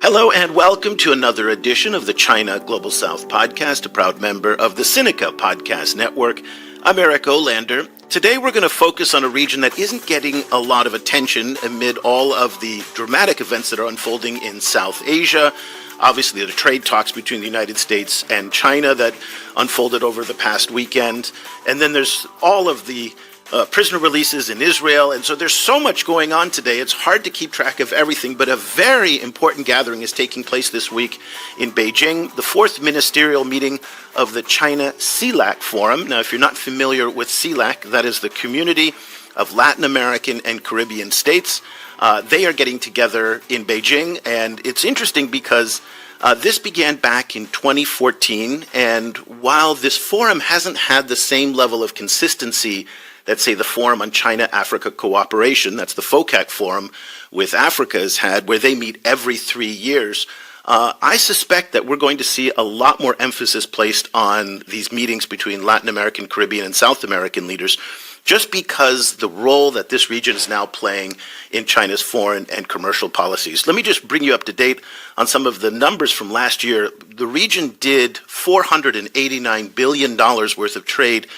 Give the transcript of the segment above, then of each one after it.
Hello and welcome to another edition of the China Global South podcast, a proud member of the Sinica Podcast Network. I'm Eric Olander. Today we're going to focus on a region that isn't getting a lot of attention amid all of the dramatic events that are unfolding in South Asia. Obviously, the trade talks between the United States and China that unfolded over the past weekend. And then there's all of the prisoner releases in Israel. And so there's so much going on today. It's hard to keep track of everything, but a very important gathering is taking place this week in Beijing, the fourth ministerial meeting of the China CELAC Forum. Now, if you're not familiar with CELAC, that is the Community of Latin American and Caribbean States. They are getting together in Beijing, and it's interesting because this began back in 2014, and while this forum hasn't had the same level of consistency that, say, the Forum on China-Africa Cooperation, that's the FOCAC Forum with Africa has had, where they meet every 3 years, I suspect that we're going to see a lot more emphasis placed on these meetings between Latin American, Caribbean, and South American leaders, just because the role that this region is now playing in China's foreign and commercial policies. Let me just bring you up to date on some of the numbers from last year. The region did $489 billion worth of trade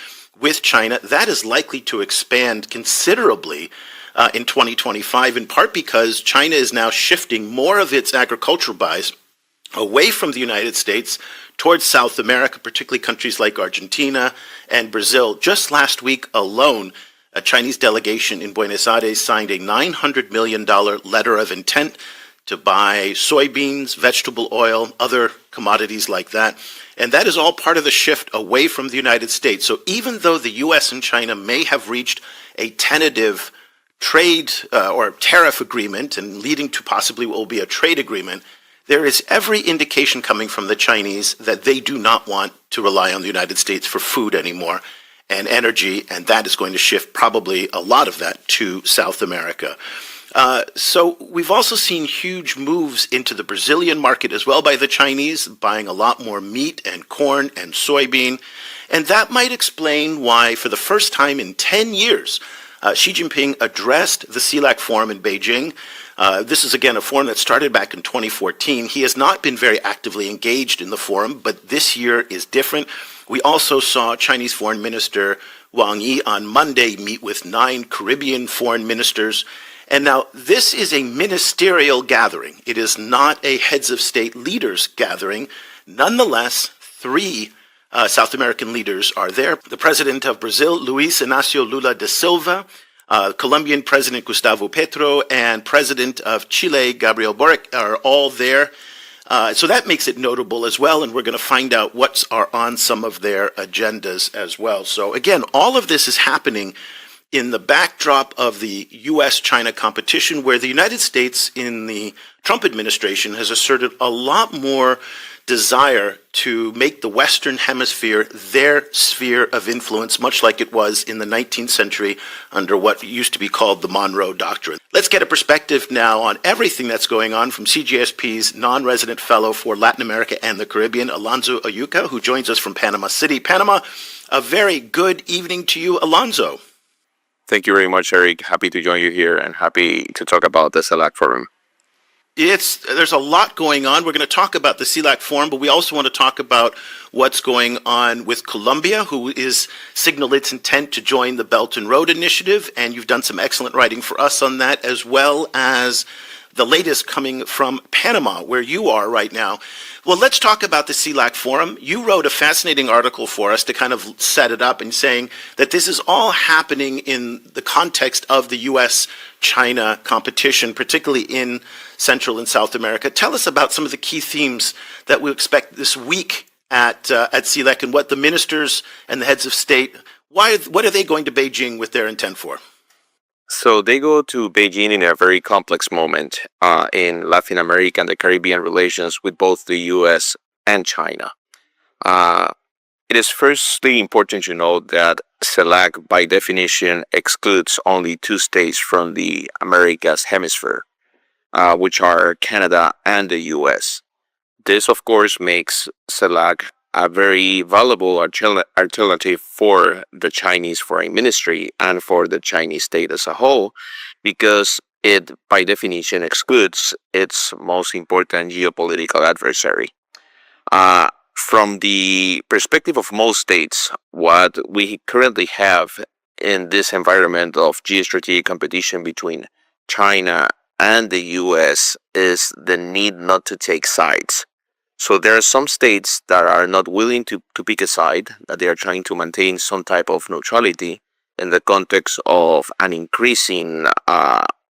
with China. That is likely to expand considerably in 2025, in part because China is now shifting more of its agricultural buys away from the United States towards South America, particularly countries like Argentina and Brazil. Just last week alone, a Chinese delegation in Buenos Aires signed a $900 million letter of intent to buy soybeans, vegetable oil, other commodities like that. And that is all part of the shift away from the United States. So even though the U.S. and China may have reached a tentative trade or tariff agreement and leading to possibly what will be a trade agreement, there is every indication coming from the Chinese that they do not want to rely on the United States for food anymore and energy, and that is going to shift probably a lot of that to South America. So we've also seen huge moves into the Brazilian market as well by the Chinese, buying a lot more meat and corn and soybean. And that might explain why, for the first time in 10 years, Xi Jinping addressed the CELAC Forum in Beijing. This is, again, a forum that started back in 2014. He has not been very actively engaged in the forum, but this year is different. We also saw Chinese Foreign Minister Wang Yi on Monday meet with 9 Caribbean foreign ministers. And now this is a ministerial gathering. It is not a heads of state leaders gathering. Nonetheless, 3 South American leaders are there. The president of Brazil, Luiz Inácio Lula da Silva, Colombian President Gustavo Petro, and President of Chile, Gabriel Boric, are all there. So that makes it notable as well, and we're going to find out what are on some of their agendas as well. So again, all of this is happening in the backdrop of the U.S.-China competition, where the United States in the Trump administration has asserted a lot more desire to make the Western Hemisphere their sphere of influence, much like it was in the 19th century under what used to be called the Monroe Doctrine. Let's get a perspective now on everything that's going on from CGSP's non-resident fellow for Latin America and the Caribbean, Alonso Ayuca, who joins us from Panama City. Panama, a very good evening to you, Alonso. Thank you very much, Eric. Happy to join you here and happy to talk about the CELAC Forum. There's a lot going on. We're going to talk about the CELAC Forum, but we also want to talk about what's going on with Colombia, who is signaled its intent to join the Belt and Road Initiative, and you've done some excellent writing for us on that, as well as the latest coming from Panama, where you are right now. Well, let's talk about the CELAC Forum. You wrote a fascinating article for us to kind of set it up and saying that this is all happening in the context of the U.S.-China competition, particularly in Central and South America. Tell us about some of the key themes that we expect this week at CELAC and what the ministers and the heads of state, what are they going to Beijing with their intent for? So they go to Beijing in a very complex moment in Latin America and the Caribbean relations with both the U.S. and China. It is firstly important to note that CELAC, by definition, excludes only 2 states from the Americas hemisphere, which are Canada and the U.S. This, of course, makes CELAC a very valuable alternative for the Chinese foreign ministry and for the Chinese state as a whole, because it by definition excludes its most important geopolitical adversary. From the perspective of most states, what we currently have in this environment of geostrategic competition between China and the US is the need not to take sides. So there are some states that are not willing to pick a side, that they are trying to maintain some type of neutrality in the context of an increasing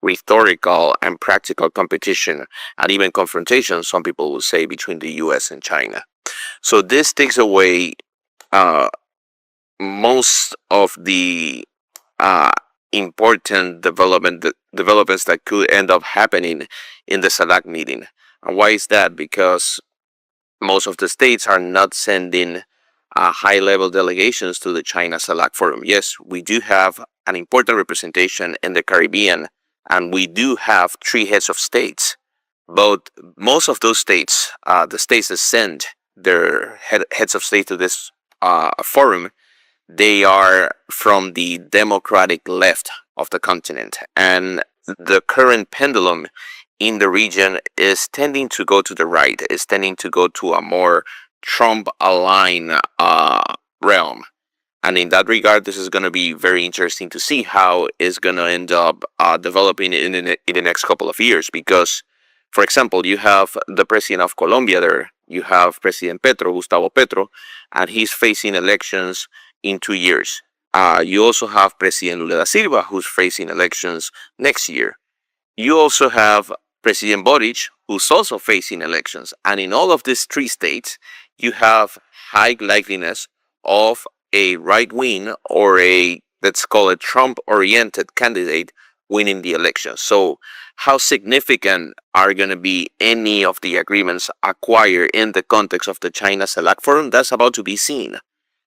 rhetorical and practical competition and even confrontation, some people would say, between the US and China. So this takes away most of the important developments that could end up happening in the SALAC meeting. And why is that? Because most of the states are not sending high-level delegations to the China SALAC Forum. Yes, we do have an important representation in the Caribbean, and we do have 3 heads of states. But most of those states, the states that send their heads of state to this forum, they are from the democratic left of the continent. And the current pendulum in the region is tending to go to the right, is tending to go to a more Trump-aligned realm. And in that regard, this is going to be very interesting to see how it's going to end up developing in the next couple of years. Because, for example, you have the president of Colombia there. You have President Gustavo Petro, and he's facing elections in 2 years. You also have President Lula da Silva, who's facing elections next year. You also have President Boric, who's also facing elections. And in all of these 3 states, you have high likeliness of a right-wing or a, let's call it, Trump-oriented candidate winning the election. So how significant are going to be any of the agreements acquired in the context of the China SALAC Forum? That's about to be seen.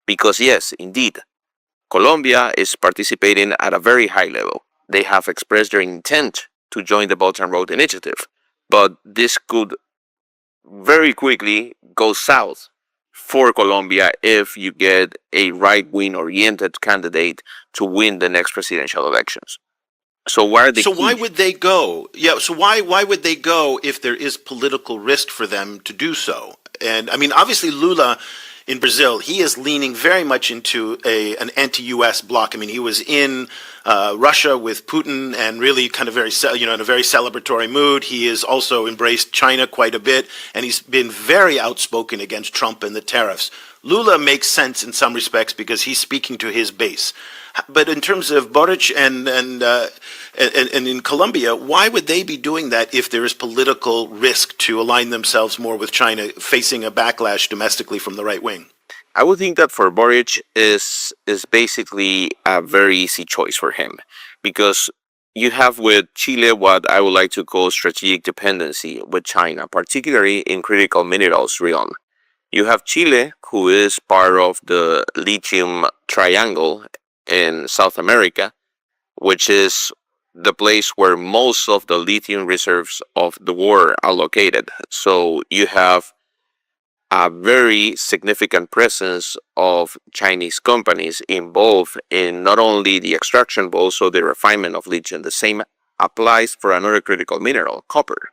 Because yes, indeed, Colombia is participating at a very high level. They have expressed their intent to join the Belt and Road Initiative. But this could very quickly go south for Colombia if you get a right-wing oriented candidate to win the next presidential elections. So why would they go? Yeah, so why would they go if there is political risk for them to do so? And I mean, obviously Lula in Brazil, he is leaning very much into an anti-U.S. bloc. I mean, he was in Russia with Putin and really kind of in a very celebratory mood. He has also embraced China quite a bit, and he's been very outspoken against Trump and the tariffs. Lula makes sense in some respects because he's speaking to his base. But in terms of Boric and in Colombia, why would they be doing that if there is political risk to align themselves more with China, facing a backlash domestically from the right wing? I would think that for Boric is basically a very easy choice for him, because you have with Chile what I would like to call strategic dependency with China, particularly in critical minerals realm. You have Chile, who is part of the lithium triangle in South America, which is the place where most of the lithium reserves of the world are located. So you have a very significant presence of Chinese companies involved in not only the extraction but also the refinement of lithium. The same applies for another critical mineral, copper.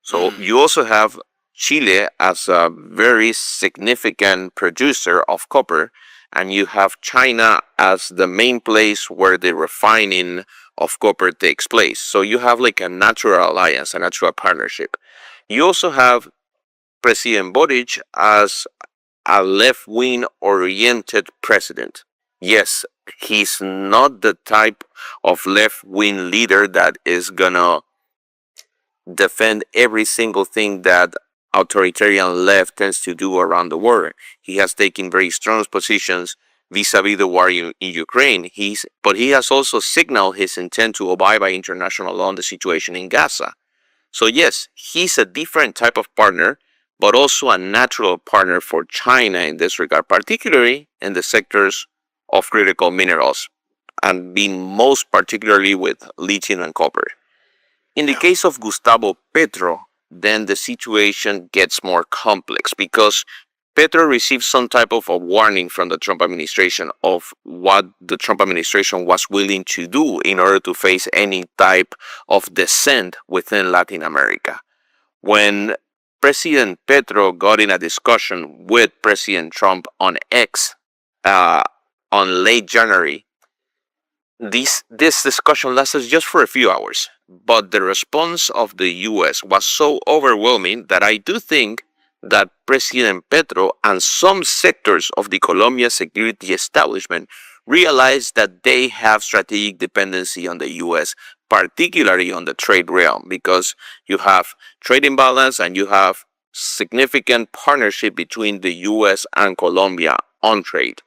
So you also have Chile as a very significant producer of copper, and you have China as the main place where the refining of copper takes place. So you have like a natural alliance, a natural partnership. You also have President Boric as a left-wing oriented president. Yes, he's not the type of left-wing leader that is gonna defend every single thing that authoritarian left tends to do around the world. He has taken very strong positions vis-a-vis the war in Ukraine. But he has also signaled his intent to abide by international law on the situation in Gaza. So yes, he's a different type of partner, but also a natural partner for China in this regard, particularly in the sectors of critical minerals, and being most particularly with lithium and copper. In the case of Gustavo Petro, then the situation gets more complex, because Petro received some type of a warning from the Trump administration of what the Trump administration was willing to do in order to face any type of dissent within Latin America. When President Petro got in a discussion with President Trump on X on late January, this discussion lasted just for a few hours, but the response of the U.S. was so overwhelming that I do think that President Petro and some sectors of the Colombian security establishment realized that they have strategic dependency on the U.S., particularly on the trade realm, because you have trade imbalance and you have significant partnership between the U.S. and Colombia on trade.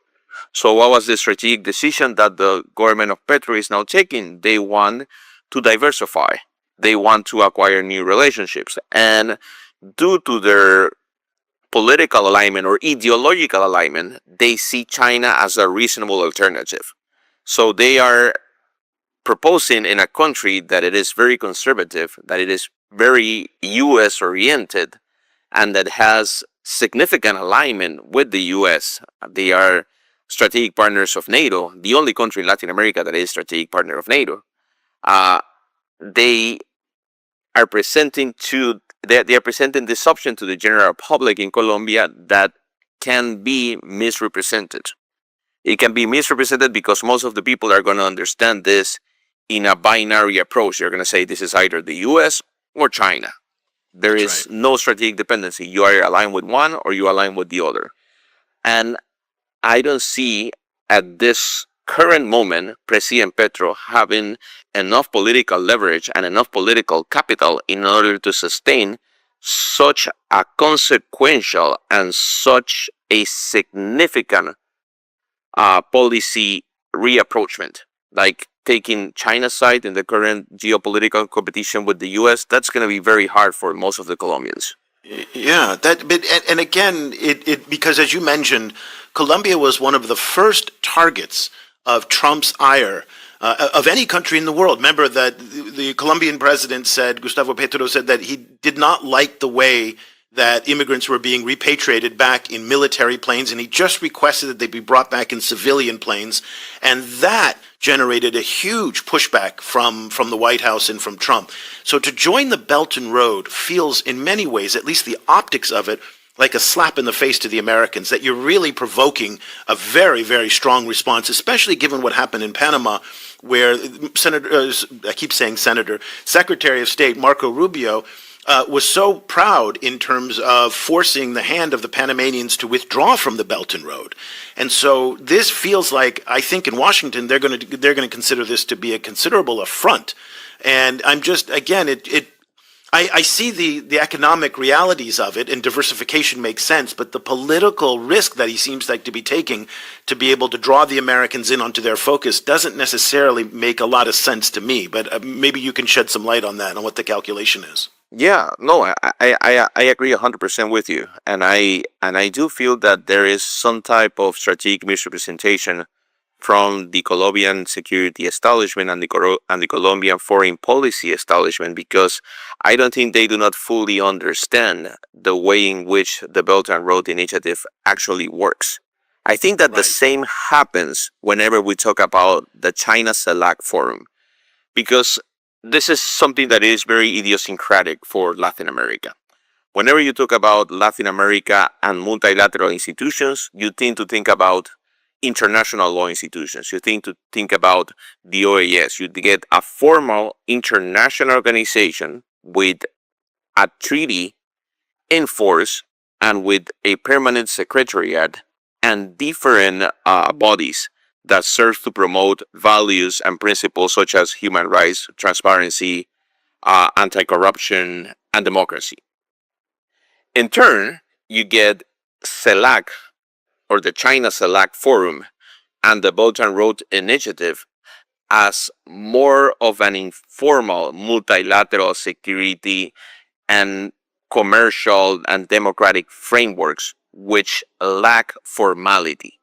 So what was the strategic decision that the government of Petro is now taking? They want to diversify. They want to acquire new relationships. And due to their political alignment or ideological alignment, they see China as a reasonable alternative. So they are proposing in a country that it is very conservative, that it is very US oriented, and that has significant alignment with the US. They are strategic partners of NATO, the only country in Latin America that is strategic partner of NATO. They are presenting this option to the general public in Colombia that can be misrepresented. It can be misrepresented because most of the people are going to understand this in a binary approach. They're going to say this is either the US or China. There is no strategic dependency. You are aligned with one or you align with the other. And I don't see at this current moment President Petro having enough political leverage and enough political capital in order to sustain such a consequential and such a significant policy reapproachment, like taking China's side in the current geopolitical competition with the U.S. That's going to be very hard for most of the Colombians. Yeah, and again, it because as you mentioned, Colombia was one of the first targets of Trump's ire of any country in the world. Remember that the Colombian president said, Gustavo Petro said that he did not like the way that immigrants were being repatriated back in military planes, and he just requested that they be brought back in civilian planes, and that generated a huge pushback from the White House and from Trump. So to join the Belt and Road feels in many ways, at least the optics of it, like a slap in the face to the Americans, that you're really provoking a very, very strong response, especially given what happened in Panama, where Secretary of State Marco Rubio was so proud in terms of forcing the hand of the Panamanians to withdraw from the Belt and Road. And so this feels like, I think in Washington, they're going to consider this to be a considerable affront. And I'm just, again, I see the economic realities of it, and diversification makes sense, but the political risk that he seems like to be taking to be able to draw the Americans in onto their focus doesn't necessarily make a lot of sense to me. But maybe you can shed some light on that, on what the calculation is. Yeah, no, I agree 100% with you, and I do feel that there is some type of strategic misrepresentation from the Colombian security establishment and the Colombian foreign policy establishment, because I don't think they do not fully understand the way in which the Belt and Road Initiative actually works. I think that the same happens whenever we talk about the China CELAC Forum, because this is something that is very idiosyncratic for Latin America. Whenever you talk about Latin America and multilateral institutions, you tend to think about international law institutions. You think about the OAS. You get a formal international organization with a treaty in force and with a permanent secretariat and different bodies that serve to promote values and principles such as human rights, transparency, anti-corruption, and democracy. In turn, you get CELAC, or the China CELAC Forum, and the Belt and Road Initiative as more of an informal multilateral security and commercial and democratic frameworks which lack formality.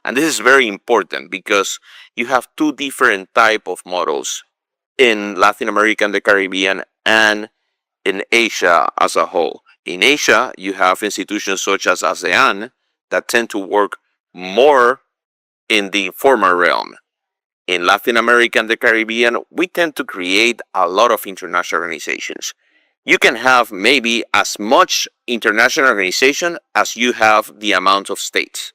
And this is very important because you have two different types of models in Latin America and the Caribbean and in Asia as a whole. In Asia, you have institutions such as ASEAN that tend to work more in the informal realm. In Latin America and the Caribbean, we tend to create a lot of international organizations. You can have maybe as much international organization as you have the amount of states.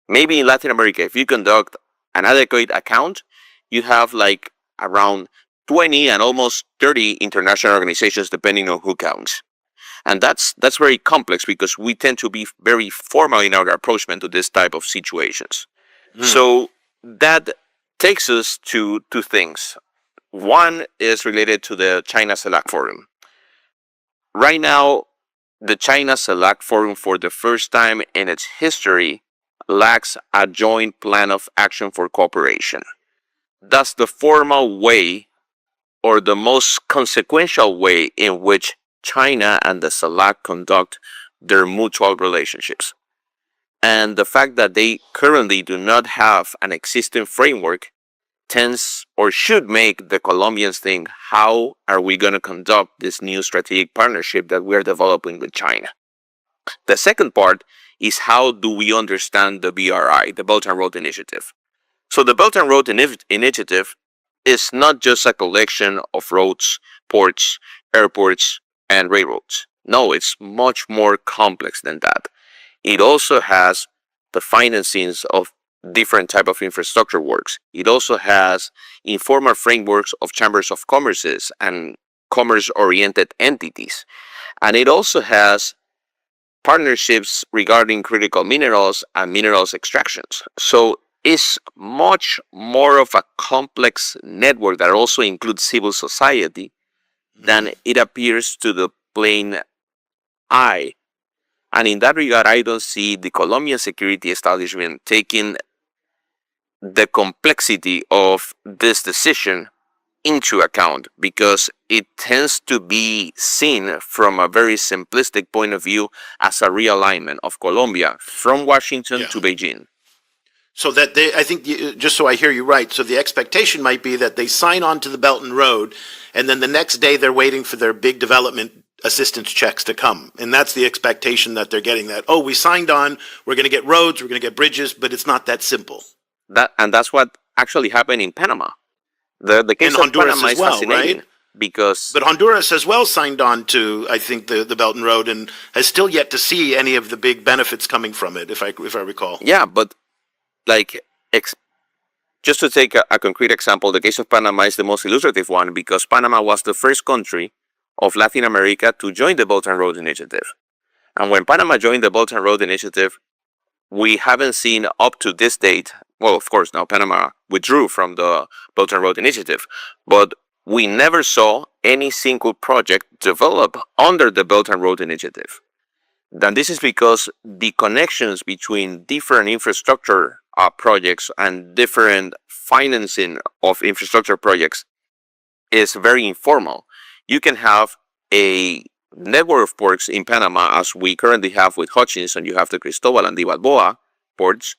Maybe in Latin America, if you conduct an adequate account, you have like around 20 and almost 30 international organizations depending on who counts. And that's very complex because we tend to be very formal in our approachment to this type of situations. So that takes us to two things. One is related to the China CELAC Forum. Right now, the China CELAC Forum, for the first time in its history, lacks a joint plan of action for cooperation. That's the formal way or the most consequential way in which China and the CELAC conduct their mutual relationships. And the fact that they currently do not have an existing framework tends or should make the Colombians think, how are we going to conduct this new strategic partnership that we're developing with China? The second part is, how do we understand the BRI, the Belt and Road Initiative? So the Belt and Road Initiative is not just a collection of roads, ports, airports, and railroads. No, it's much more complex than that. It also has the financings of different type of infrastructure works. It also has informal frameworks of chambers of commerces and commerce-oriented entities. And it also has partnerships regarding critical minerals and minerals extractions. So it's much more of a complex network that also includes civil society than it appears to the plain eye. And in that regard, I don't see the Colombian security establishment taking the complexity of this decision into account, because it tends to be seen from a very simplistic point of view as a realignment of Colombia from Washington to Beijing. So that they, I think, just so I hear you right, so the expectation might be that they sign on to the Belt and Road, and then the next day they're waiting for their big development assistance checks to come. And that's the expectation that they're getting, that, oh, we signed on, we're going to get roads, we're going to get bridges, but it's not that simple. That's what actually happened in Panama. The case in Honduras of Panama as well, is fascinating, right? Because but Honduras as well signed on to, I think, the Belt and Road, and has still yet to see any of the big benefits coming from it, if I recall. Yeah, but like just to take a concrete example, the case of Panama is the most illustrative one, because Panama was the first country of Latin America to join the Belt and Road Initiative. And when Panama joined the Belt and Road Initiative, we haven't seen up to this date, well, of course, now Panama withdrew from the Belt and Road Initiative, but we never saw any single project develop under the Belt and Road Initiative. Then this is because the connections between different infrastructure projects and different financing of infrastructure projects is very informal. You can have a network of ports in Panama, as we currently have with Hutchins, and you have the Cristobal and the Balboa ports,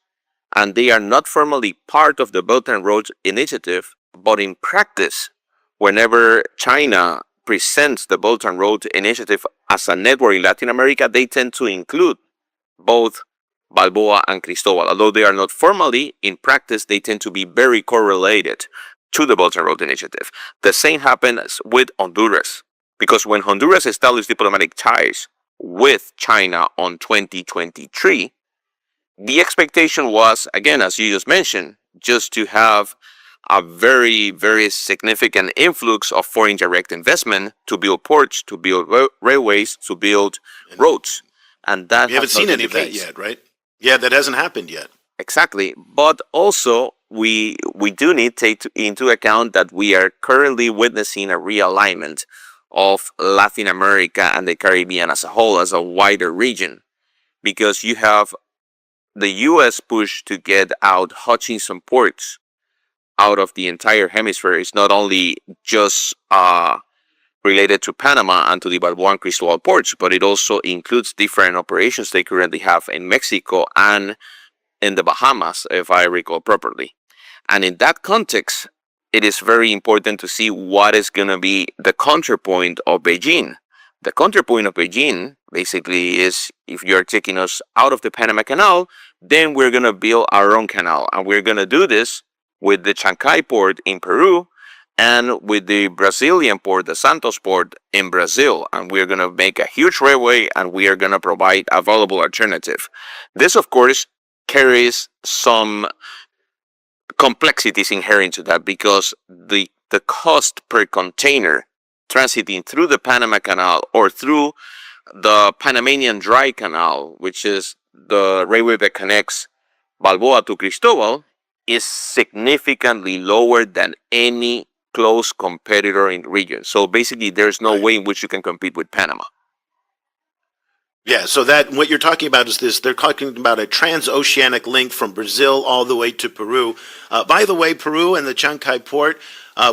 and they are not formally part of the Belt and Road Initiative, but in practice, whenever China presents the Belt and Road Initiative as a network in Latin America, they tend to include both Balboa and Cristobal. Although they are not formally, in practice, they tend to be very correlated to the Belt and Road Initiative. The same happens with Honduras, because when Honduras established diplomatic ties with China on 2023, the expectation was, again, as you just mentioned, just to have a very, very significant influx of foreign direct investment to build ports, to build railways, to build roads. And that we haven't seen any of that yet, right? Yeah, that hasn't happened yet. Exactly. But also, we do need to take into account that we are currently witnessing a realignment of Latin America and the Caribbean as a whole, as a wider region, because you have the U.S. push to get out Hutchinson ports out of the entire hemisphere. Is not only just related to Panama and to the Balboa and Cristobal ports, but it also includes different operations they currently have in Mexico and in the Bahamas, if I recall properly. And in that context, it is very important to see what is going to be the counterpoint of Beijing. The counterpoint of Beijing basically is, if you're taking us out of the Panama Canal, then we're going to build our own canal. And we're going to do this with the Chancay port in Peru and with the Brazilian port, the Santos port in Brazil. And we're going to make a huge railway, and we are going to provide a valuable alternative. This, of course, carries some complexities inherent to that, because the cost per container transiting through the Panama Canal or through the Panamanian Dry Canal, which is the railway that connects Balboa to Cristobal, is significantly lower than any close competitor in the region. So basically, there's no way in which you can compete with Panama. Yeah, so that what you're talking about is this. They're talking about a transoceanic link from Brazil all the way to Peru. By the way, Peru and the Chancay port,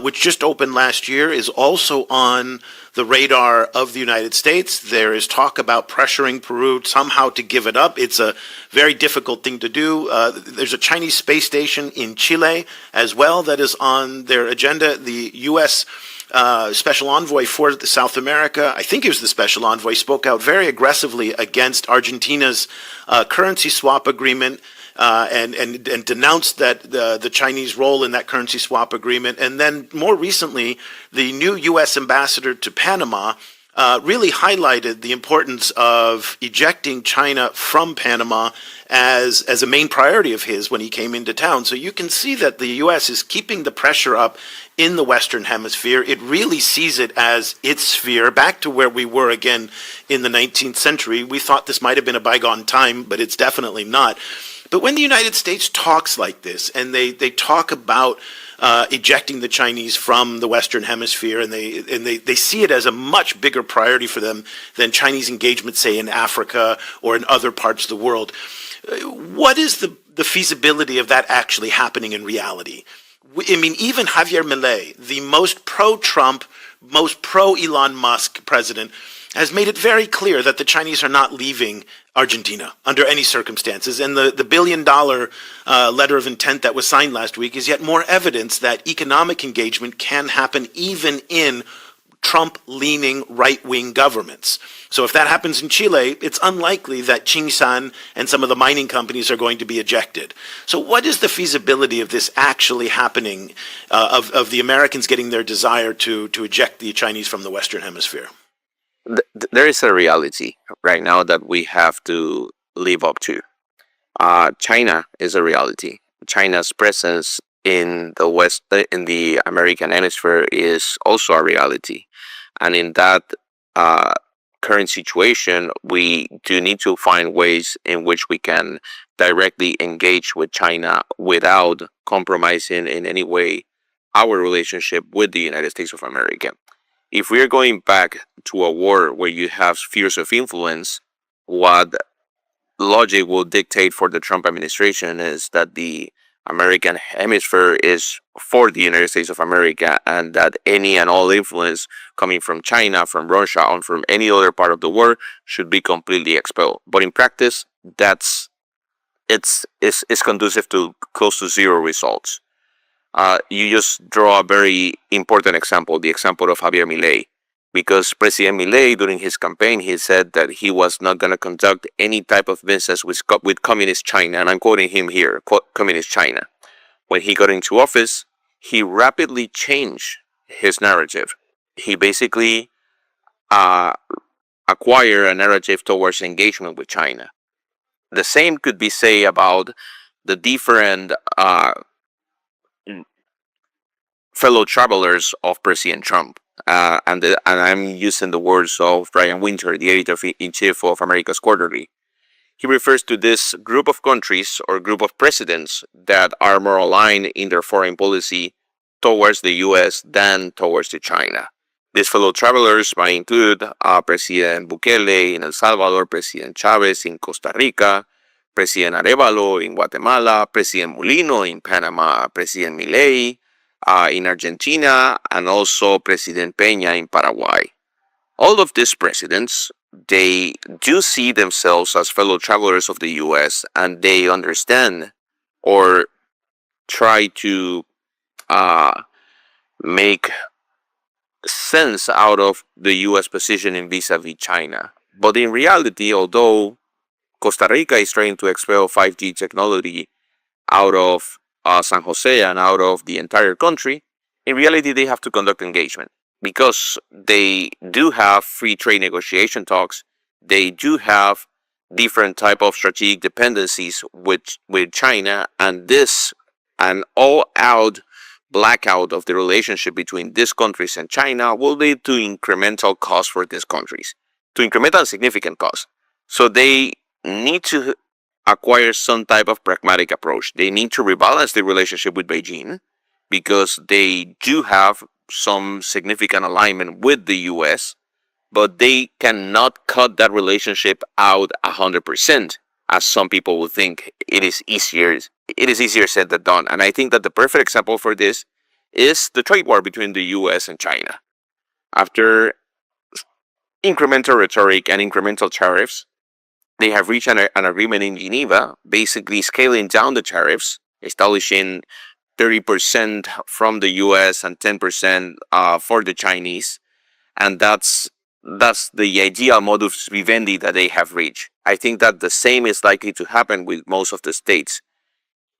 which just opened last year, is also on the radar of the United States. There is talk about pressuring Peru somehow to give it up. It's a very difficult thing to do. There's a Chinese space station in Chile as well that is on their agenda. The U.S. Special envoy for South America, I think he was the special envoy, spoke out very aggressively against Argentina's currency swap agreement and denounced that the Chinese role in that currency swap agreement. And then more recently, the new U.S. ambassador to Panama really highlighted the importance of ejecting China from Panama as a main priority of his when he came into town. So you can see that the U.S. is keeping the pressure up in the Western Hemisphere. It really sees it as its sphere, back to where we were again in the 19th century. We thought this might have been a bygone time, but it's definitely not. But when the United States talks like this, and they talk about ejecting the Chinese from the Western Hemisphere, and they see it as a much bigger priority for them than Chinese engagement, say, in Africa or in other parts of the world, what is the feasibility of that actually happening in reality? I mean, even Javier Milei, the most pro-Trump, most pro-Elon Musk president, has made it very clear that the Chinese are not leaving Argentina under any circumstances. And the $1 billion letter of intent that was signed last week is yet more evidence that economic engagement can happen even in Trump-leaning right-wing governments. So if that happens in Chile, it's unlikely that Tsingshan and some of the mining companies are going to be ejected. So what is the feasibility of this actually happening, of the Americans getting their desire to eject the Chinese from the Western Hemisphere? There is a reality right now that we have to live up to. China is a reality. China's presence in the West, in the American hemisphere, is also a reality. And in that current situation, we do need to find ways in which we can directly engage with China without compromising in any way our relationship with the United States of America. If we're going back to a war where you have spheres of influence, what logic will dictate for the Trump administration is that the American hemisphere is for the United States of America, and that any and all influence coming from China, from Russia, or from any other part of the world should be completely expelled. But in practice, it's conducive to close to zero results. You just draw a very important example, the example of Javier Milei, because President Milei, during his campaign, he said that he was not going to conduct any type of business with communist China, and I'm quoting him here, communist China. When he got into office, he rapidly changed his narrative. He basically acquired a narrative towards engagement with China. The same could be said about the different fellow travelers of President Trump. And I'm using the words of Brian Winter, the editor-in-chief of America's Quarterly. He refers to this group of countries or group of presidents that are more aligned in their foreign policy towards the U.S. than towards China. These fellow travelers might include President Bukele in El Salvador, President Chavez in Costa Rica, President Arevalo in Guatemala, President Mulino in Panama, President Milei in Argentina, and also President Peña in Paraguay. All of these presidents, they do see themselves as fellow travelers of the U.S., and they understand or try to make sense out of the U.S. positioning vis-a-vis China. But in reality, although Costa Rica is trying to expel 5G technology out of San Jose and out of the entire country, in reality, they have to conduct engagement because they do have free trade negotiation talks. They do have different type of strategic dependencies with China, and this an all-out blackout of the relationship between these countries and China will lead to incremental costs for these countries, to incremental and significant costs. So they need to acquire some type of pragmatic approach. They need to rebalance the relationship with Beijing because they do have some significant alignment with the US, but they cannot cut that relationship out 100%, as some people will think. It is easier said than done. And I think that the perfect example for this is the trade war between the US and China. After incremental rhetoric and incremental tariffs, they have reached an agreement in Geneva, basically scaling down the tariffs, establishing 30% from the US and 10% for the Chinese. And that's the ideal modus vivendi that they have reached. I think that the same is likely to happen with most of the states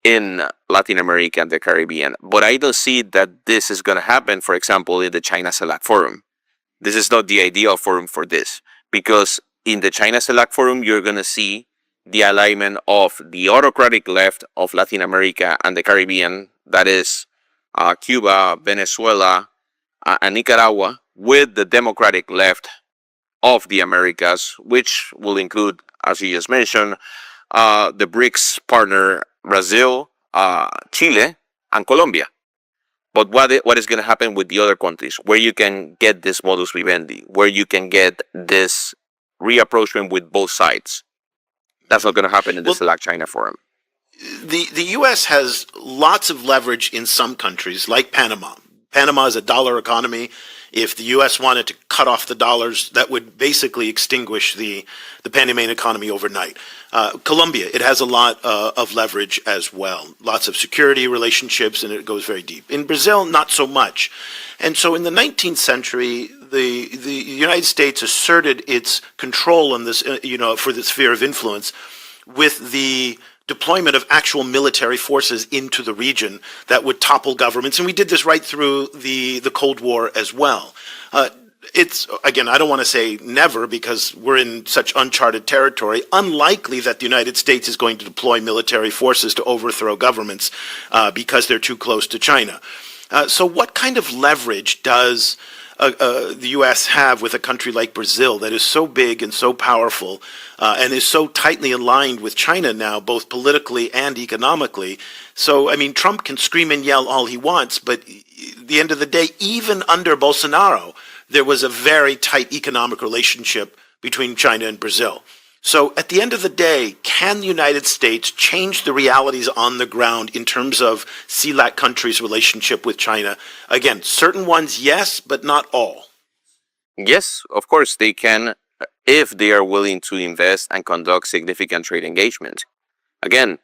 in Latin America and the Caribbean. But I don't see that this is going to happen, for example, in the China CELAC Forum. This is not the ideal forum for this, because in the China CELAC Forum, you're going to see the alignment of the autocratic left of Latin America and the Caribbean, that is Cuba, Venezuela, and Nicaragua, with the democratic left of the Americas, which will include, as you just mentioned, the BRICS partner Brazil, Chile, and Colombia. But what is going to happen with the other countries, where you can get this modus vivendi, where you can get this reapproachment with both sides? That's not going to happen in the CELAC China Forum. The U.S. has lots of leverage in some countries, like Panama. Panama is a dollar economy. If the U.S. wanted to cut off the dollars, that would basically extinguish the Panamanian economy overnight. Colombia, it has a lot of leverage as well. Lots of security relationships, and it goes very deep. In Brazil, not so much. And so in the 19th century, the United States asserted its control on this, for the sphere of influence with the deployment of actual military forces into the region that would topple governments. And we did this right through the Cold War as well. It's, again, I don't want to say never because we're in such uncharted territory, unlikely that the United States is going to deploy military forces to overthrow governments because they're too close to China. So what kind of leverage does the U.S. have with a country like Brazil that is so big and so powerful and is so tightly aligned with China now, both politically and economically? So, I mean, Trump can scream and yell all he wants, but at the end of the day, even under Bolsonaro, there was a very tight economic relationship between China and Brazil. So at the end of the day, can the United States change the realities on the ground in terms of CELAC countries' relationship with China? Again, certain ones, yes, but not all. Yes, of course they can, if they are willing to invest and conduct significant trade engagement. Again,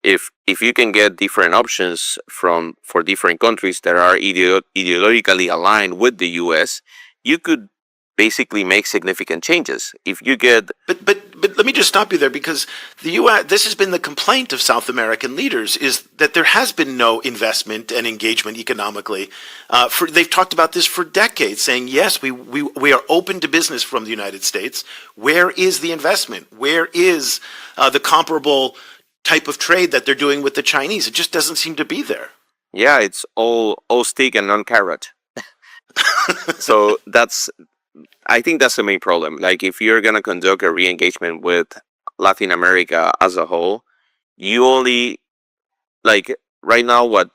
if you can get different options for different countries that are ideologically aligned with the U.S., you could basically make significant changes. If you get... But let me just stop you there, because the U.S., this has been the complaint of South American leaders, is that there has been no investment and engagement economically. They've talked about this for decades, saying, yes, we are open to business from the United States. Where is the investment? Where is the comparable type of trade that they're doing with the Chinese? It just doesn't seem to be there. Yeah, it's all stick and non carrot. So I think that's the main problem. Like, if you're going to conduct a re-engagement with Latin America as a whole, you only, like, right now what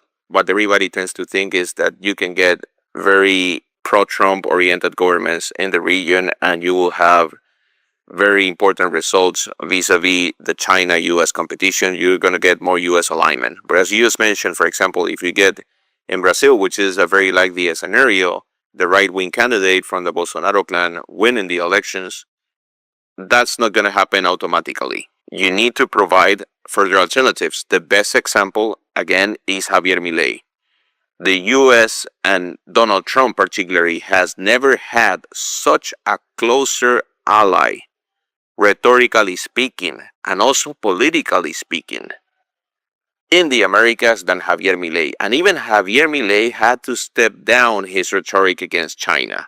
everybody tends to think is that you can get very pro-Trump oriented governments in the region and you will have very important results vis-a-vis the China-US competition. You're going to get more US alignment. But as you just mentioned, for example, if you get in Brazil, which is a very likely scenario, the right-wing candidate from the Bolsonaro clan winning the elections, that's not going to happen automatically. You need to provide further alternatives. The best example, again, is Javier Milei. the U.S. and Donald Trump particularly has never had such a closer ally, rhetorically speaking, and also politically speaking, in the Americas than Javier Milei. And even Javier Milei had to step down his rhetoric against China.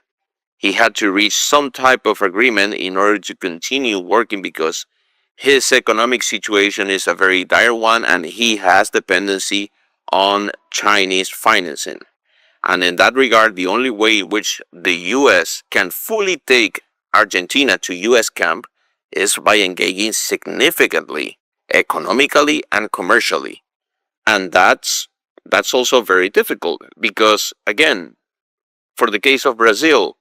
He had to reach some type of agreement in order to continue working because his economic situation is a very dire one and he has dependency on Chinese financing. And in that regard, the only way in which the U.S. can fully take Argentina to U.S. camp is by engaging significantly, economically and commercially. And that's also very difficult because, again, for the case of Brazil,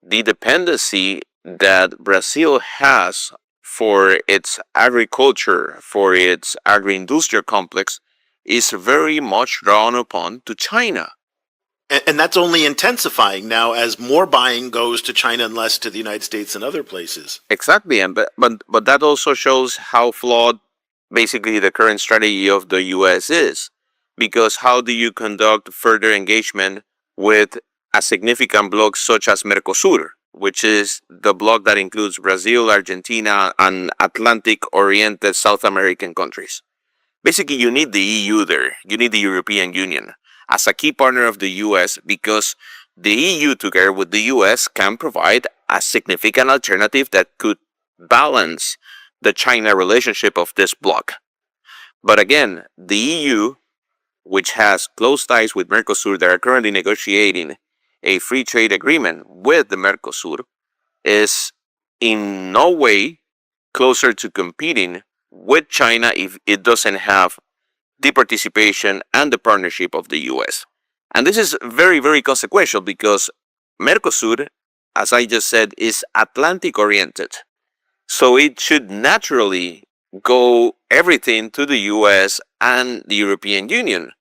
the dependency that Brazil has for its agriculture, for its agri-industrial complex, is very much drawn upon to China. And that's only intensifying now as more buying goes to China and less to the United States and other places. Exactly, and but that also shows how flawed basically the current strategy of the U.S. is. Because how do you conduct further engagement with a significant bloc such as Mercosur, which is the bloc that includes Brazil, Argentina, and Atlantic-oriented South American countries? Basically, you need the EU there. You need the European Union as a key partner of the U.S. because the EU together with the U.S. can provide a significant alternative that could balance the China relationship of this bloc. But again, the EU, which has close ties with Mercosur that are currently negotiating a free trade agreement with the Mercosur, is in no way closer to competing with China if it doesn't have the participation and the partnership of the US. And this is very, very consequential because Mercosur, as I just said, is Atlantic oriented. So it should naturally go everything to the US and the European Union.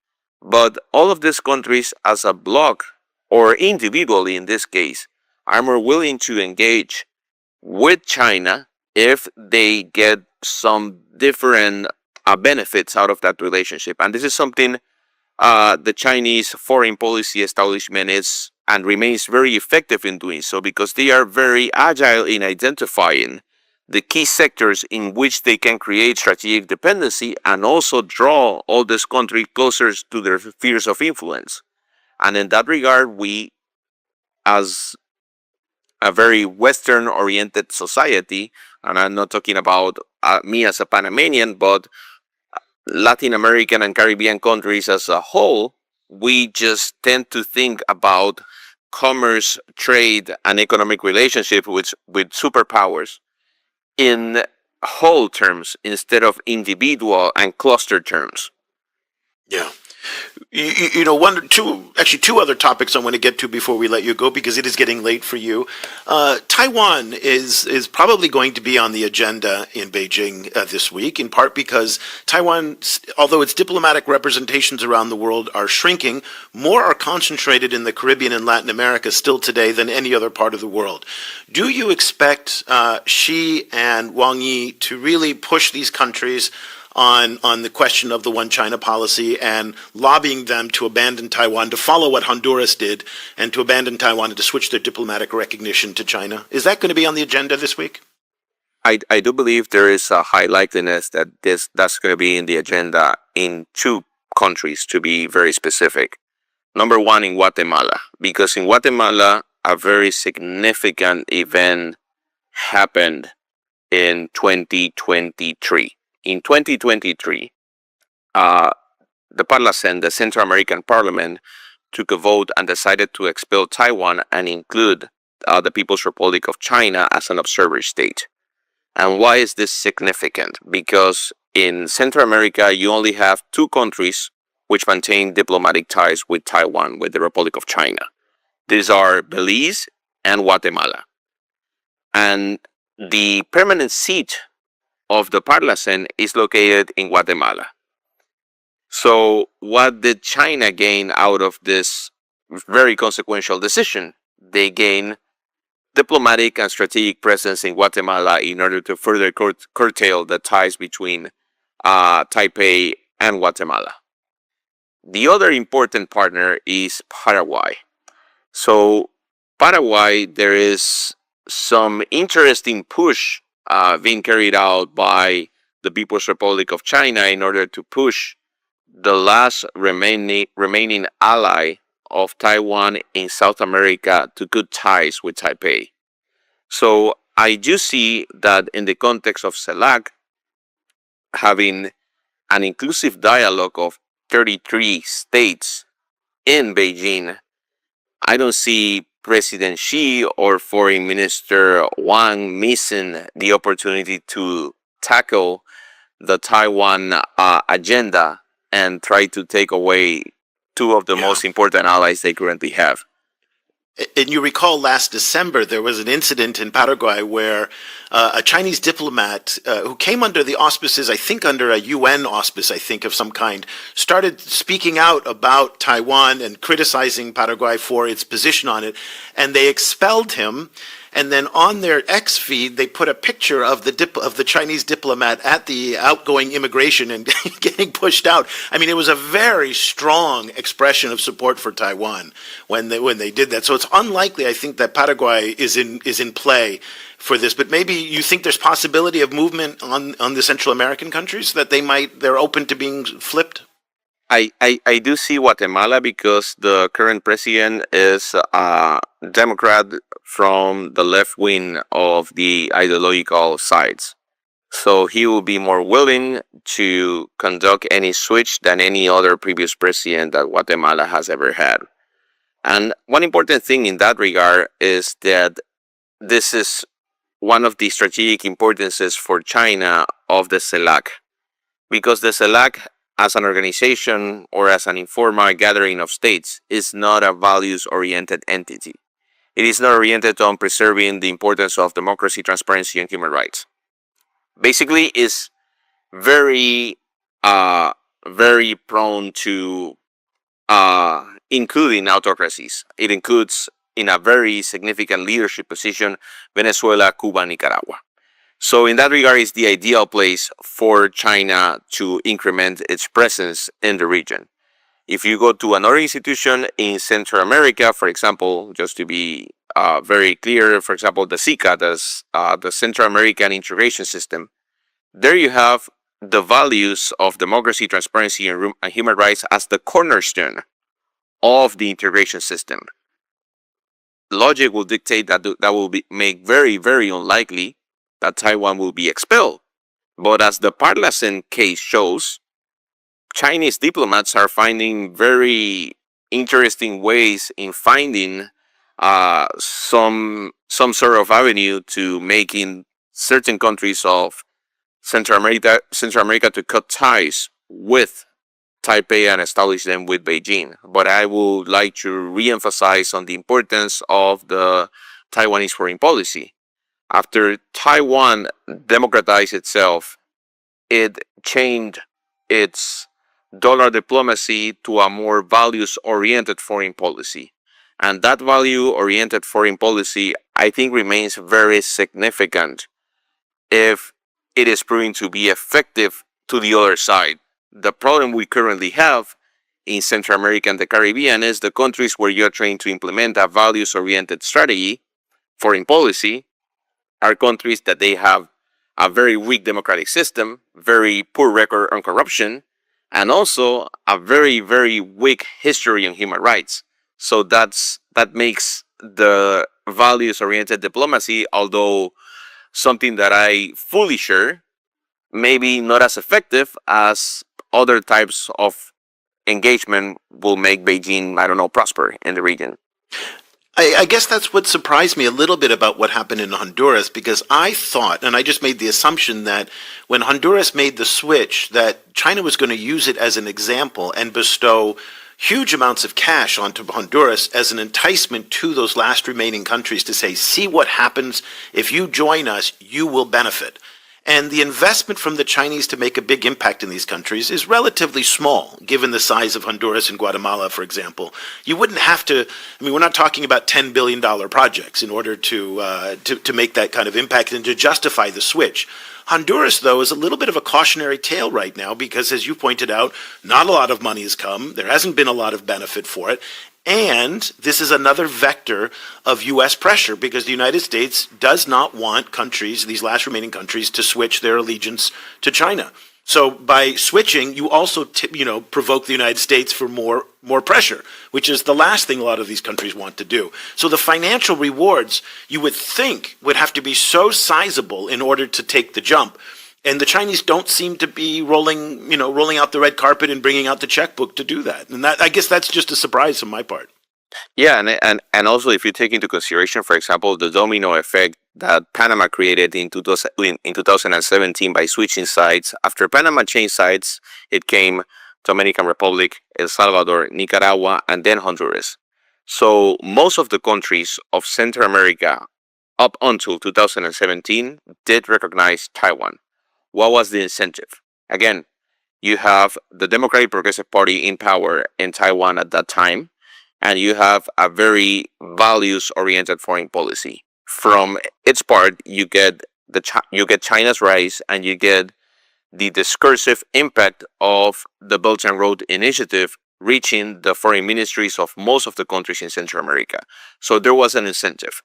But all of these countries as a bloc, or individually in this case, are more willing to engage with China if they get some different benefits out of that relationship. And this is something the Chinese foreign policy establishment is and remains very effective in doing so because they are very agile in identifying the key sectors in which they can create strategic dependency and also draw all this country closer to their spheres of influence. And in that regard, we, as a very Western-oriented society, and I'm not talking about me as a Panamanian, but Latin American and Caribbean countries as a whole, we just tend to think about commerce, trade, and economic relationship with superpowers in whole terms instead of individual and cluster terms. Yeah. You know, two other topics I want to get to before we let you go because it is getting late for you. Taiwan is probably going to be on the agenda in Beijing this week, in part because Taiwan, although its diplomatic representations around the world are shrinking, more are concentrated in the Caribbean and Latin America still today than any other part of the world. Do you expect Xi and Wang Yi to really push these countries on the question of the one China policy and lobbying them to abandon Taiwan, to follow what Honduras did, and to abandon Taiwan and to switch their diplomatic recognition to China? Is that going to be on the agenda this week? I do believe there is a high likeliness that that's going to be in the agenda in two countries, to be very specific. Number one, in Guatemala, because in Guatemala, a very significant event happened in 2023. In 2023, the Parlacen, the Central American Parliament, took a vote and decided to expel Taiwan and include the People's Republic of China as an observer state. And why is this significant? Because in Central America, you only have two countries which maintain diplomatic ties with Taiwan, with the Republic of China. These are Belize and Guatemala. And the permanent seat of the Parlacen is located in Guatemala. So what did China gain out of this very consequential decision? They gain diplomatic and strategic presence in Guatemala in order to further curtail the ties between Taipei and Guatemala. The other important partner is Paraguay. So Paraguay, there is some interesting push being carried out by the People's Republic of China in order to push the last remaining ally of Taiwan in South America to good ties with Taipei. So I do see that in the context of CELAC, having an inclusive dialogue of 33 states in Beijing, I don't see President Xi or Foreign Minister Wang missing the opportunity to tackle the Taiwan agenda and try to take away two of the most important allies they currently have. And you recall last December, there was an incident in Paraguay where a Chinese diplomat who came under the auspices, I think under a UN auspice, I think of some kind, started speaking out about Taiwan and criticizing Paraguay for its position on it. And they expelled him. And then on their X feed, they put a picture of the Chinese diplomat at the outgoing immigration and getting pushed out. I mean, it was a very strong expression of support for Taiwan when they did that. So it's unlikely, I think, that Paraguay is in play for this. But maybe you think there's possibility of movement on the Central American countries, that they're open to being flipped? I do see Guatemala because the current president is a Democrat from the left wing of the ideological sides. So he will be more willing to conduct any switch than any other previous president that Guatemala has ever had. And one important thing in that regard is that this is one of the strategic importances for China of the CELAC, because the CELAC as an organization or as an informal gathering of states is not a values-oriented entity. It is not oriented on preserving the importance of democracy, transparency, and human rights. Basically, it's very prone to including autocracies. It includes, in a very significant leadership position, Venezuela, Cuba, Nicaragua. So in that regard, it's the ideal place for China to increment its presence in the region. If you go to another institution in Central America, for example, just to be very clear, for example, the CICA, the Central American Integration System, there you have the values of democracy, transparency, and human rights as the cornerstone of the integration system. Logic will dictate that will make very, very unlikely that Taiwan will be expelled. But as the Parlacen case shows, Chinese diplomats are finding very interesting ways in finding some sort of avenue to making certain countries of Central America to cut ties with Taipei and establish them with Beijing. But I would like to re-emphasize on the importance of the Taiwanese foreign policy. After Taiwan democratized itself, it changed its dollar diplomacy to a more values-oriented foreign policy. And that value-oriented foreign policy, I think, remains very significant if it is proving to be effective to the other side. The problem we currently have in Central America and the Caribbean is the countries where you're trying to implement a values-oriented strategy, foreign policy, are countries that they have a very weak democratic system, very poor record on corruption, and also a very, very weak history on human rights. So that makes the values-oriented diplomacy, although something that I fully share, maybe not as effective as other types of engagement will make Beijing, prosper in the region. I guess that's what surprised me a little bit about what happened in Honduras, because I thought, and I just made the assumption that when Honduras made the switch, that China was going to use it as an example and bestow huge amounts of cash onto Honduras as an enticement to those last remaining countries to say, see what happens if you join us, you will benefit. And the investment from the Chinese to make a big impact in these countries is relatively small, given the size of Honduras and Guatemala, for example. You wouldn't have to, we're not talking about $10 billion projects in order to make that kind of impact and to justify the switch. Honduras, though, is a little bit of a cautionary tale right now because, as you pointed out, not a lot of money has come. There hasn't been a lot of benefit for it. And this is another vector of U.S. pressure because the United States does not want countries, these last remaining countries, to switch their allegiance to China. So by switching, you also provoke the United States for more pressure, which is the last thing a lot of these countries want to do. So the financial rewards, you would think, would have to be so sizable in order to take the jump. And the Chinese don't seem to be rolling out the red carpet and bringing out the checkbook to do that. And that, I guess that's just a surprise on my part. Yeah, and also if you take into consideration, for example, the domino effect that Panama created in 2017 by switching sides. After Panama changed sides, it came Dominican Republic, El Salvador, Nicaragua, and then Honduras. So most of the countries of Central America up until 2017 did recognize Taiwan. What was the incentive? Again, you have the Democratic Progressive Party in power in Taiwan at that time, and you have a very values-oriented foreign policy. From its part, you get China's rise, and you get the discursive impact of the Belt and Road Initiative reaching the foreign ministries of most of the countries in Central America. So there was an incentive.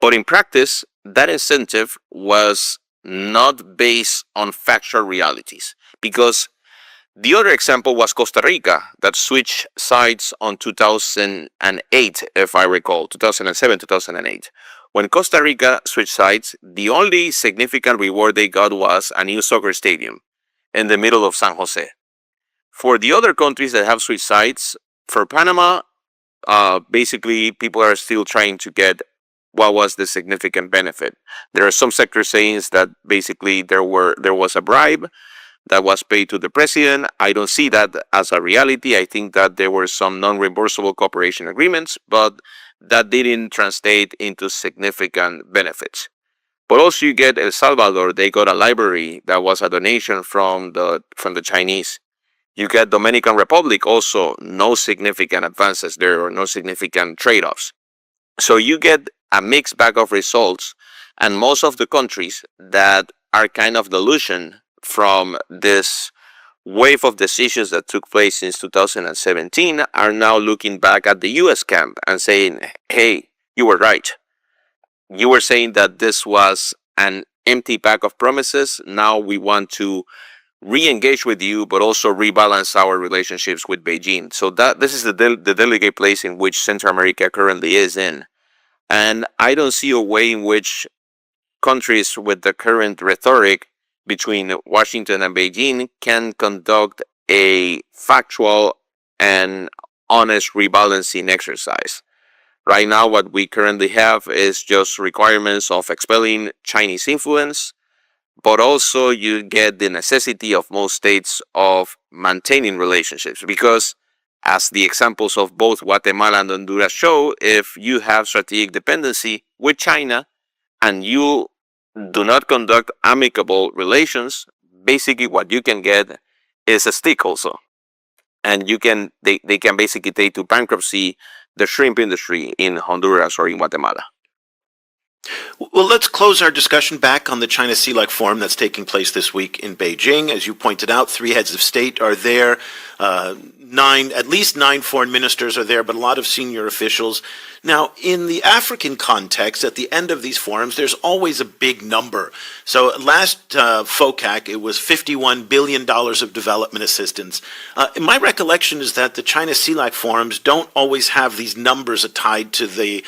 But in practice, that incentive was not based on factual realities, because the other example was Costa Rica that switched sides on 2008, if I recall, 2007, 2008. When Costa Rica switched sides, the only significant reward they got was a new soccer stadium in the middle of San Jose. For the other countries that have switched sides, for Panama, basically people are still trying to get what was the significant benefit. There are some sectors saying that basically there was a bribe that was paid to the president. I don't see that as a reality. I think that there were some non-reimbursable cooperation agreements, but that didn't translate into significant benefits. But also you get El Salvador, they got a library that was a donation from the Chinese. You get Dominican Republic, also no significant advances there or no significant trade-offs. So you get a mixed bag of results, and most of the countries that are kind of delusion from this wave of decisions that took place since 2017 are now looking back at the US camp and saying, hey, you were right. You were saying that this was an empty bag of promises. Now we want to re-engage with you, but also rebalance our relationships with Beijing. So this is the delicate place in which Central America currently is in. And I don't see a way in which countries with the current rhetoric between Washington and Beijing can conduct a factual and honest rebalancing exercise. Right now, what we currently have is just requirements of expelling Chinese influence, but also you get the necessity of most states of maintaining relationships, because as the examples of both Guatemala and Honduras show, if you have strategic dependency with China and you do not conduct amicable relations, basically what you can get is a stick also. And they can basically take to bankruptcy the shrimp industry in Honduras or in Guatemala. Well, let's close our discussion back on the China CELAC Forum that's taking place this week in Beijing. As you pointed out, 3 heads of state are there. At least 9 foreign ministers are there, but a lot of senior officials. Now, in the African context, at the end of these forums, there's always a big number. So last FOCAC, it was $51 billion of development assistance. My recollection is that the China CELAC forums don't always have these numbers tied to the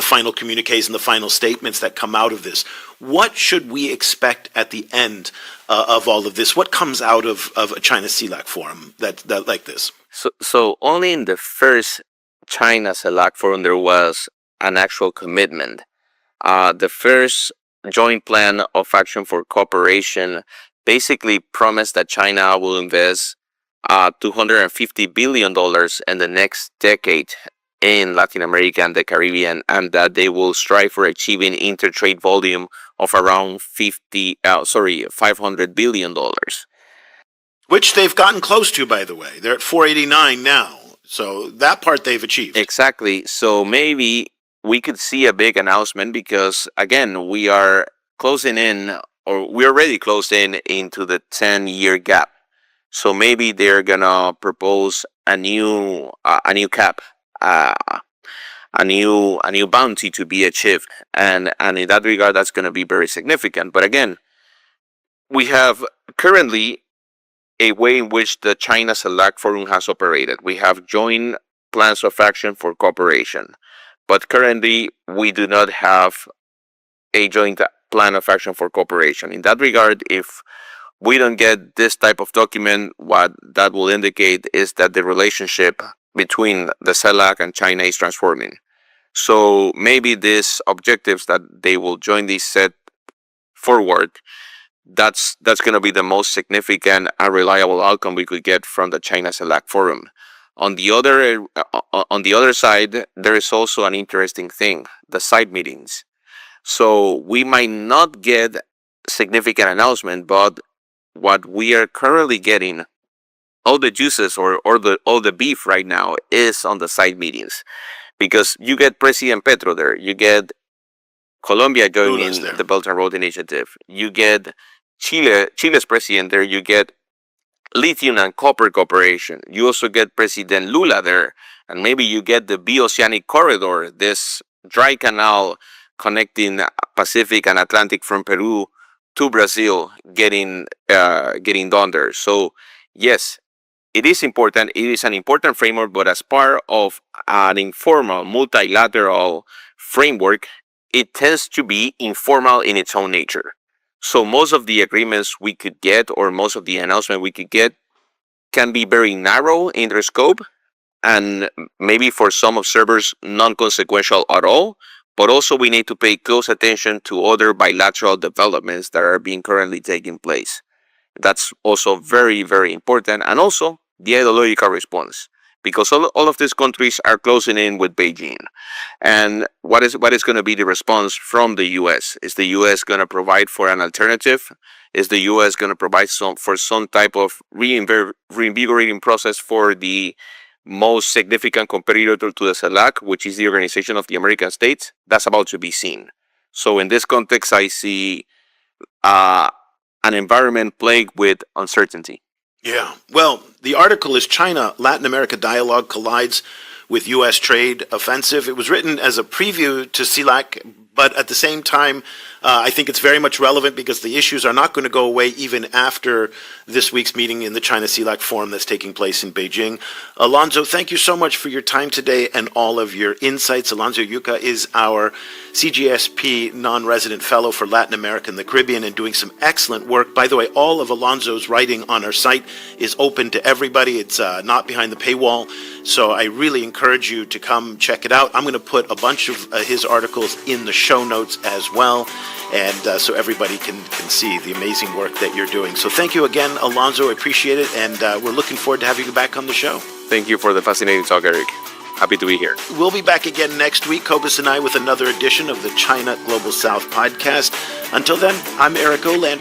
final communiques and the final statements that come out of this. What should we expect at the end of all of this? What comes out of a China CELAC forum that like this? So only in the first China CELAC forum there was an actual commitment. The first joint plan of action for cooperation basically promised that China will invest $250 billion in the next decade in Latin America and the Caribbean, and that they will strive for achieving intertrade volume of around $500 billion. Which they've gotten close to, by the way. They're at 489 now. So that part they've achieved. Exactly. So maybe we could see a big announcement because, again, we are closing in, or we're already closed in into the 10-year gap. So maybe they're gonna propose a new cap, a new bounty to be achieved, and in that regard, that's gonna be very significant. But again, we have currently a way in which the China Select Forum has operated. We have joint plans of action for cooperation, but currently we do not have a joint plan of action for cooperation. In that regard, if we don't get this type of document, what that will indicate is that the relationship between the CELAC and China is transforming. So maybe these objectives that they will jointly set forward, that's going to be the most significant and reliable outcome we could get from the China CELAC Forum. On the other side, there is also an interesting thing: the side meetings. So we might not get significant announcement, but what we are currently getting, all the juices or all the beef right now is on the side meetings, because you get President Petro there, you get Colombia joining the Belt and Road Initiative, you get Chile's president there, you get lithium and copper cooperation, you also get President Lula there, and maybe you get the Bioceanic Corridor, this dry canal connecting Pacific and Atlantic from Peru to Brazil, getting done there. So yes, it is important. It is an important framework, but as part of an informal multilateral framework, it tends to be informal in its own nature. So most of the agreements we could get, or most of the announcement we could get, can be very narrow in their scope, and maybe for some observers non-consequential at all. But also we need to pay close attention to other bilateral developments that are being currently taking place. That's also very, very important. And also the ideological response, because all of these countries are closing in with Beijing. And what is going to be the response from the U.S.? Is the U.S. going to provide for an alternative? Is the U.S. going to provide some type of reinvigorating process for the most significant competitor to the CELAC, which is the Organization of the American States? That's about to be seen. So in this context, I see an environment plagued with uncertainty. Yeah. Well, the article is China-Latin America Dialogue Collides with U.S. Trade Offensive. It was written as a preview to CELAC, but at the same time, I think it's very much relevant because the issues are not going to go away even after this week's meeting in the China CELAC Forum that's taking place in Beijing. Alonso, thank you so much for your time today and all of your insights. Alonso Yuca is our CGSP non-resident fellow for Latin America and the Caribbean and doing some excellent work. By the way, all of Alonso's writing on our site is open to everybody. It's not behind the paywall, so I really encourage you to come check it out. I'm going to put a bunch of his articles in the show notes as well, and so everybody can see the amazing work that you're doing. So thank you again, Alonso. I appreciate it, and we're looking forward to having you back on the show. Thank you for the fascinating talk, Eric. Happy to be here. We'll be back again next week, Cobus and I, with another edition of the China Global South podcast. Until then, I'm Eric Olander.